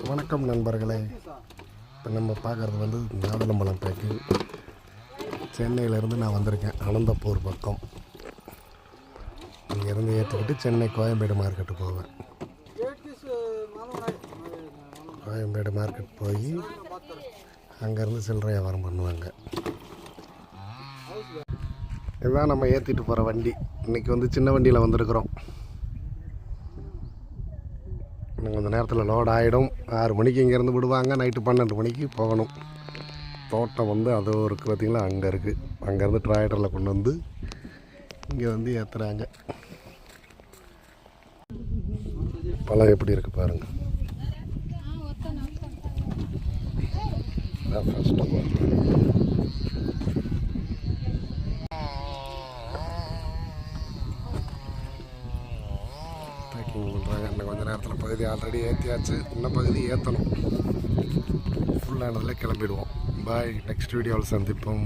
வணக்கம் நண்பர்களே. இப்போ நம்ம பார்க்குறது வந்து மாதுளம்பழம் பேக்கு. சென்னையிலேருந்து நான் வந்திருக்கேன் அனந்தபூர் பக்கம். இங்கேருந்து ஏற்றிக்கிட்டு சென்னை கோயம்பேடு மார்க்கெட்டு போவேன். கோயம்பேடு மார்க்கெட் போய் அங்கேருந்து சில்லறை வியாபாரம் பண்ணுவாங்க. இதுதான் நம்ம ஏற்றிட்டு போகிற வண்டி. இன்றைக்கி வந்து சின்ன வண்டியில் வந்திருக்கிறோம். இன்னும் கொஞ்சம் நேரத்தில் லோட் ஆகிடும். 6 மணிக்கு இங்கேருந்து விடுவாங்க. நைட்டு 12 மணிக்கு போகணும். தோட்டம் வந்து அது இருக்குது பார்த்திங்களா, அங்கே இருக்குது. அங்கேருந்து டிராக்டரில் கொண்டு வந்து இங்கே வந்து ஏற்றுறாங்க. பழம் எப்படி இருக்குது பாருங்கள். ஃபஸ்ட்டு பேக்கிங் பண்ணுறாங்க. இன்னும் கொஞ்சம் நேரத்தில் பகுதி ஆல்ரெடி ஏற்றியாச்சு. இன்னும் பகுதி ஏற்றணும். ஃபுல்லானதில் கிளம்பிடுவோம். பாய். நெக்ஸ்ட் வீடியோவில் சந்திப்போம்.